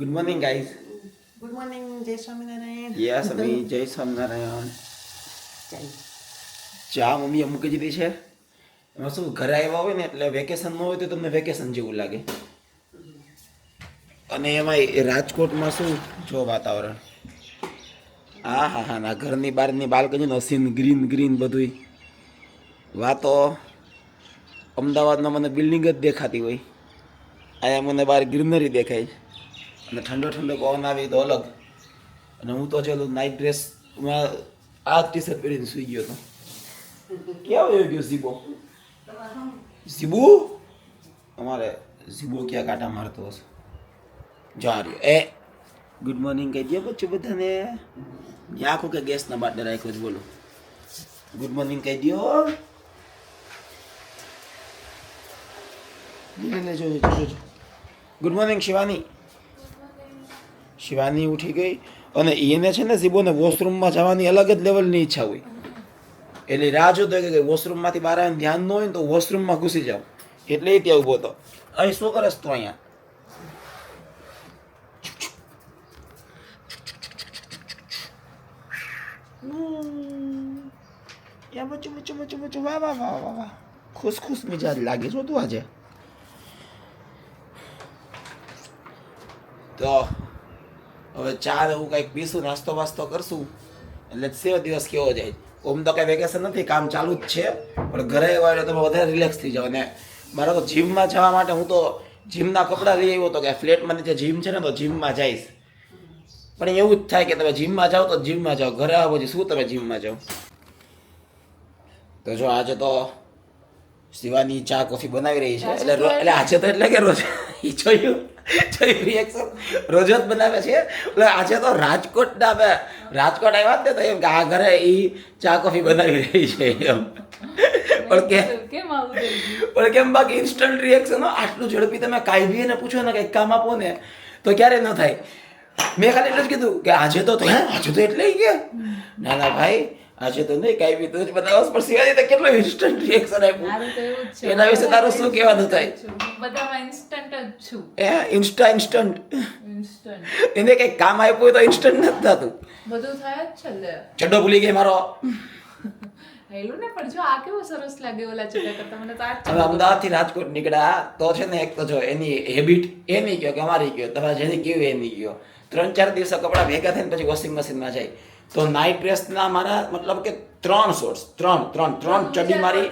Good morning, guys. Good morning જય Swaminarayan. Yes, અમે જય સ્વામિનારાયણ. ચા મમ્મીએ મૂકી દીધી છે. એમાં શું ઘરે આવ્યા હોય ને એટલે વેકેશન ન હોય તો તમને વેકેશન જેવું લાગે. અને એમાં રાજકોટમાં શું જો વાતાવરણ, હા હા હા ના ઘરની બહારની બાલ્કનીનો સીન ગ્રીન ગ્રીન બધુંય. વાતો અમદાવાદમાં મને બિલ્ડિંગ જ દેખાતી હોય, અહીંયા મને બહાર ગ્રીનરી દેખાય અને ઠંડો ઠંડો પવન આવે તો અલગ. અને હું તો ચલો નાઇટ ડ્રેસમાં આ ટી શર્ટ પહેરીને સૂઈ ગયો હતો. ક્યાં વયો ગયો ઝીબો? ઝીબુ અમારે ઝીબો ક્યાં કાંટા મારતો હશે. જા રહ્યો એ ગુડ મોર્નિંગ કહી દો બચ્ચું બધાને. આખું કે ગેસના બાટલે રાખ્યો જ બોલો ગુડ મોર્નિંગ કહી દો. Good morning Shivani. શિવાની ઉઠી ગઈ અને એને છે ને ઝીબોને વોશરૂમમાં જવાની અલગ જ લેવલની ઈચ્છા હોય. એટલે રાહ જોતો કે વોશરૂમમાંથી બહાર આવીને ધ્યાન ન હોય ને તો વોશરૂમમાં ઘૂસી જાવ. એટલે એ ત્યાં ઊભો હતો. અહીં શું કરસ તો અહીંયા? બચ્ચું બચ્ચું બચ્ચું બચ્ચું વાહ વાહ વાહ વાહ વાહ. ખુશ ખુશ મિજાજ લાગે છો તું આજે. તો હવે ચા એવું કંઈક પીશું, નાસ્તો વાસ્તો કરશું એટલે સેવ દિવસ કેવો જાય. ઓમ તો કંઈ વેકેશન નથી, કામ ચાલુ જ છે, પણ ઘરે આવ્યા એટલે તમે વધારે રિલેક્સ થઈ જાઓ. ને મારે તો જીમમાં જવા માટે હું તો જીમના કપડાં લઈ આવ્યો હતો કે ફ્લેટમાં નીચે જીમ છે ને તો જીમમાં જઈશ. પણ એવું જ થાય કે તમે જીમમાં જાઓ તો જીમમાં જાઓ, ઘરે આવો પછી શું તમે જીમમાં જાઓ. તો જો આજે તો શિવાની ચા કોફી બનાવી રહી છે એટલે આજે તો એટલે કે રોજ જોયું રિએક્શન રોજ જ બનાવે છે. એટલે આજે તો રાજકોટ આવ્યા જ ને તો એમ કે આ ઘરે એ ચા કોફી બનાવી રહી છે એમ. પણ કેમ બાકી ઇન્સ્ટન્ટ રિએક્શન આટલું ઝડપી તમે કાંઈ બી એને પૂછો ને કંઈક કામ આપો ને તો ક્યારે ન થાય. મેં ખાલી એટલું જ કીધું કે આજે તો આજે તો એટલે કે ના ના ભાઈ આજે તો નહીં કાંઈ બી તું જ બતાવસ. પણ સિવાય તો કેટલો ઇન્સ્ટન્ટ રિએક્શન આપ્યું એના વિશે તારું શું કહેવાનું થાય? બધામાં ઇન્સ્ટન્ટ જ છું. ઇન્સ્ટન્ટ એને કંઈક કામ આપ્યું હોય તો ઇન્સ્ટન્ટ નથી થતું. બધું થાય જ છે લે. ચડ્ડો ભૂલી ગઈ મારો. હેલું ને પણ જો આ કેવો સરસ લાગે ઓલા ચટા કરતા. મને તો આ હવે અમદાવાદથી રાજકોટ નીકળ્યા તો છે ને એક તો જો એની હેબિટ એ નહીં કહો કે અમારી કહો, તમારે જેની કેવું એ નહીં કહો. 3-4 દિવસે કપડાં ભેગા થઈને પછી વોશિંગ મશીનમાં જાય તો નાઇટ ડ્રેસના મારા મતલબ કે 3 શોર્ટ્સ, 3 ચડ્ડી મારી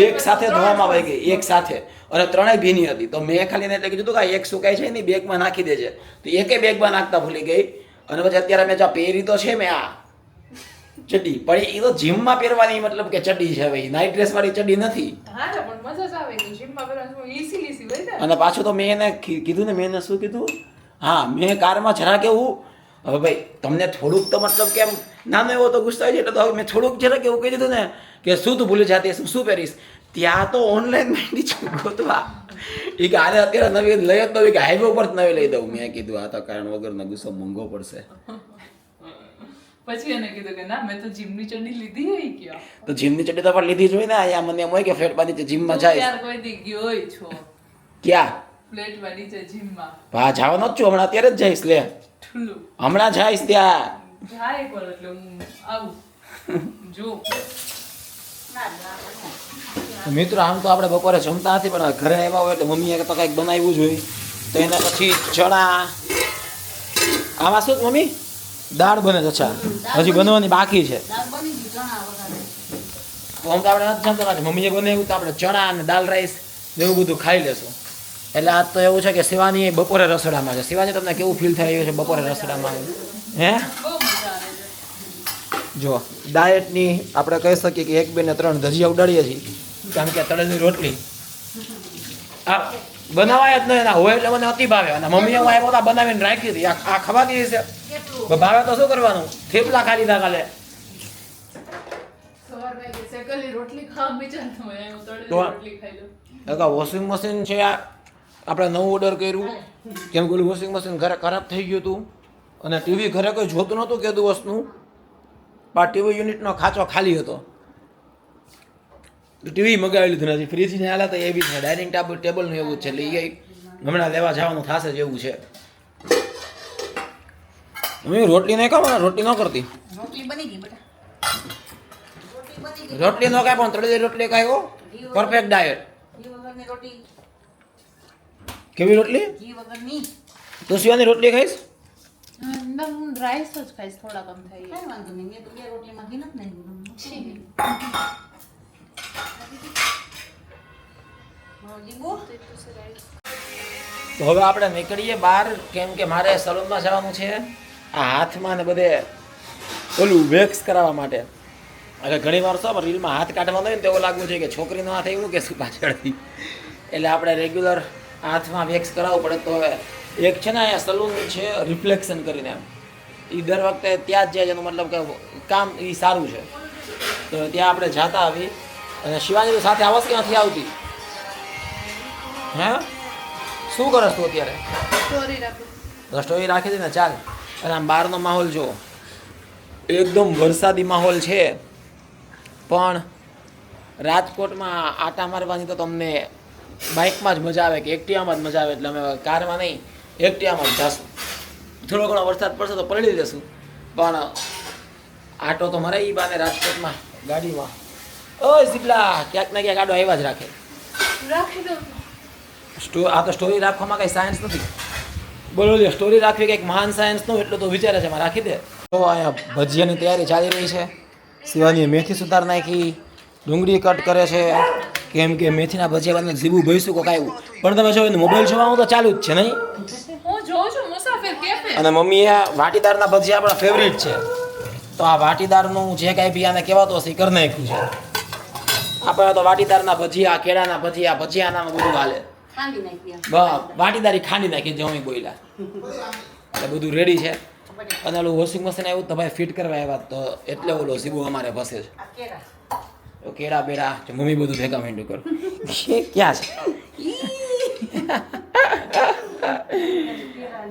એક સાથે ધોવામાં આવી ગઈ, એક સાથે, અને 3 ભીની હતી. તો મેં ખાલી એટલે કીધું કે એક સુકાય છે એની બેગમાં નાખી દેજે. તો એકે બેગમાં નાખતા ભૂલી ગઈ. અને પછી અત્યારે મેં જ્યાં પહેરી તો છે મેં આ ચડ્ડી, પણ એ તો જીમમાં પહેરવાની મતલબ કે ચડ્ડી છે, ભાઈ નાઇટ ડ્રેસ વાળી ચડ્ડી નથી. હા ને પણ મજા જ આવે કે જીમમાં પહેરવાનું ઈસી હોય ને. અને પાછું તો મેં એને કીધું ને, મેં એને શું કીધું, હા મેં કારમાં જરા કેવું હવે ભાઈ તમને થોડુંક તો મતલબ કેમ નાનો એવો તો ગુસ્સો આવી જાય એટલે તો હવે મેં થોડુંક જરાક એવું કહી દીધું ને કે શું તું ભૂલી જતી શું પહેરીશ. ત્યાં તો ઓનલાઈન માંડી છે ગોતવા. એ કે આને અત્યારે નવી લઈ જ નવી કે હાઈવે ઉપર જ નવી લઈ દઉં. મેં કીધું આ તો કારણ વગરનો ગુસ્સો મોંઘો પડશે. પછી એને કીધું કે ના મેં તો જીમની ચડ્ડી લીધી હોય ક્યાં. તો જીમની ચડ્ડી તો પણ લીધી જ હોય ને. અહીંયા મને એમ હોય કે ફ્લેટ બાંધી જીમમાં જાય. યાર કોઈ દી ગયો હોય છો ક્યાં ફ્લેટ વાળી છે જીમમાં? હા જવાનો જ છું, હમણાં અત્યારે જ જઈશ. લે ઠુલ્લું હમણાં જઈશ ત્યાં જાય પર એટલે હું આવું જો. મિત્રો આમ તો આપણે બપોરે જમતા નથી પણ ઘરે આવ્યા હોય એટલે મમ્મીએ તો કંઈક બનાવ્યું જ હોય. તો એના પછી ચણા આમાં શું મમ્મી દાળ બને છે? અચ્છા હજી બનવાની બાકી છે. તો આમ તો આપણે નથી જમતા નથી, મમ્મીએ બનાવ્યું તો આપણે ચણા અને દાળ રાઈસ એવું બધું ખાઈ લેશું. એટલે આજ તો એવું છે કે શિવાની બપોરે રસોડામાં છે. શિવાની તમને કેવું ફીલ થઈ રહ્યું છે બપોરે રસોડામાં? હે જો ડાયટની આપણે કહી શકીએ કે 1, 2 ને 3 ધજીયા ઉડાડીએ છીએ, કારણ કે તળેલી રોટલી આ બનાવાય જ નહીં. એના હોય એટલે મને અતિ ભાવે. અને મમ્મીએ હું આવ્યો બનાવીને રાખી હતી. આ ખવાતી હશે ભાવે તો શું કરવાનું? થેપલા ખાલી ના કાલે વોશિંગ મશીન છે. આપણે નવું ઓર્ડર કર્યું કેમ કે વોશિંગ મશીન ઘરે ખરાબ થઈ ગયું હતું અને ટીવી ઘરે કોઈ જોતું નહોતું કે દિવસનું. પણ ટીવી યુનિટનો ખાંચો ખાલી હતો. ટીવી મગાવી લીધું નથી. ફ્રીજની હાલત એવી છે, ડાઇનિંગ ટેબલનું એવું જ છે. એટલે એ હમણાં લેવા જવાનું થશે જ એવું છે. મમ્મી રોટલી નહીં ખાવ ને રોટલી ન કરતી રોટલી બની ગઈ બેટા રોટલી બની ગઈ રોટલી ન ખાય પણ તળેલી રોટલી ખાય પરફેક્ટ ડાયટ ઘી વગરની રોટી કેવી રોટલી ઘી વગરની તું શિવાની રોટલી ખાઈશ ના હું રાઈસ જ ખાઈશ થોડા કમ થઈ કઈ વાંધો નહીં મેં તો બે રોટલીમાં ઘી નથી નાખ્યું લીંબુ તો હવે આપણે નીકળીએ બહાર કેમ કે મારે સલૂનમાં જવાનું છે આ હાથમાં ને બધે ઓલું વેક્સ કરાવવા માટે એટલે ઘણી વાર શું રીલમાં હાથ કાઢવાનો હોય ને તો એવું લાગવું છે કે છોકરીનો હાથ એવું કે શું પાછળથી એટલે આપણે રેગ્યુલર હાથમાં વેક્સ કરાવવું પડે તો હવે એક છે ને અહીંયા સલૂન છે રિફ્લેક્શન કરીને એ દર વખતે ત્યાં જ જાય એનો મતલબ કે કામ એ સારું છે તો ત્યાં આપણે જાતા આવી અને શિવાની સાથે આવસ કે નથી આવતી હે શું કરસ તું અત્યારે સ્ટોરી રાખું સ્ટોરી રાખી દે ને ચાલ અને આમ બહારનો માહોલ જો એકદમ વરસાદી માહોલ છે પણ રાજકોટમાં આટા મારવાની તો તમને બાઇકમાં જ મજા આવે કે એક્ટિવામાં જ મજા આવે એટલે અમે કારમાં નહીં એક્ટિવામાં જ જાશું થોડો ઘણો વરસાદ પડશે તો પલળી જશું પણ આટો તો મરે એ બાને રાજકોટમાં ગાડીમાં ઓય શીપલા ક્યાંક ને ક્યાંક આડો આવ્યા જ રાખે રાખી દઉં આ તો સ્ટોરી રાખવામાં કઈ સાયન્સ નથી બોલો સ્ટોરી રાખવી કંઈક મહાન સાયન્સ નો એટલો તો વિચારે છે એમાં રાખી દે તો અહીંયા ભજીયાની તૈયારી ચાલી રહી છે શિવાની મેથી સુધાર નાખી ડુંગળી કટ કરે છે કેમ કે મેથીના ભજીયા બને જીવું ભઈશું કોક આવ્યું પણ તમે જો મોબાઈલ જોવાનું તો ચાલુ જ છે નહીં હું જોઉં છું મુસાફિર કેફે અને મમ્મીએ વાટીદારના ભજીયા આપણા ફેવરિટ છે તો આ વાટીદારનું જે કાંઈ બી આને કહેવાતો હશે એ કરી નાખ્યું છે આપણે તો વાટીદારના ભજીયા કેળાના ભજીયા ભજીયાના બધું હાલે ખાંડી નાખી વાટીદારી ખાંડી નાખી જે અમે બોલ્યા એટલે બધું રેડી છે અને ઓલું વોશિંગ મશીન આવ્યું તો ભાઈ ફિટ કરવા આવ્યા તો એટલે ઓલો સીબુ અમારે ફસે છે આ કેળા તો કેળા બેડા જો મમ્મી બધું ભેગા માંડ્યું કરું ક્યાં છે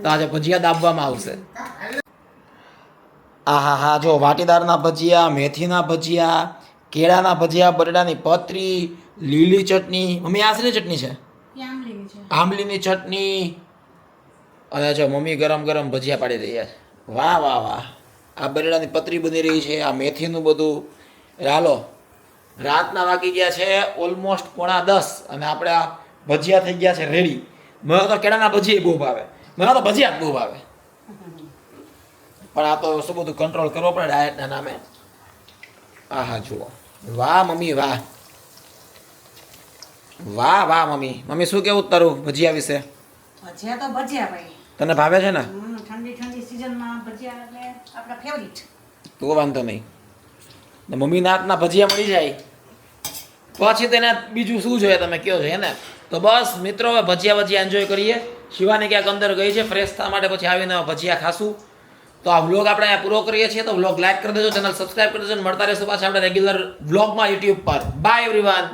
તો આજે ભજીયા દાબવામાં આવશે હા જો વાટીદારના ભજીયા મેથીના ભજીયા કેળાના ભજીયા બટેટાની પતરી લીલી ચટણી મમ્મી આ શેની ચટણી છે આંબલીની છે આંબલીની ચટણી અને જો મમ્મી ગરમ ગરમ ભજીયા પાડી રહ્યા છે વાહ વાહ વાહ આ બટેટાની પતરી બની રહી છે આ મેથીનું બધું હાલો રાતના વાગી ગયા છે ઓલમોસ્ટ 9:30 અને આપણે આ ભજીયા થઈ ગયા છે રેડી મને તો કેળાના ભજીયા બહુ ભાવે મને તો ભજીયા જ બહુ ભાવે પણ આ તો શું બધું કંટ્રોલ કરવો પડે ડાયટના નામે હા જુઓ વાહ મમ્મી વાહ વાહ વાહ મમ્મી શું કેવું તારું ભજીયા વિશે ભજીયા તો ભજીયા ભાઈ તને ભાવે છે ને ઠંડી ઠંડી સિઝનમાં ભજીયા એટલે આપણા ફેવરિટ તો વાંધો નહીં ને મમ્મીના હાથના ભજીયા મળી જાય પછી તેને બીજું શું જોઈએ તમે કયો છો ને તો બસ મિત્રો હવે ભજીયા એન્જોય કરીએ શિવાની ક્યાંક અંદર ગઈ છે ફ્રેશ થવા માટે પછી આવીને ભજીયા ખાશું તો આ વ્લોગ આપણે અહીંયા પૂરો કરીએ છીએ તો વ્લોગ લાઈક કરી દેજો ચેનલ સબસ્ક્રાઈબ કરી દેજો મળતા રહેશું પાછા આપણે રેગ્યુલર વ્લોગમાં યુટ્યુબ પર બાય એવરીવન.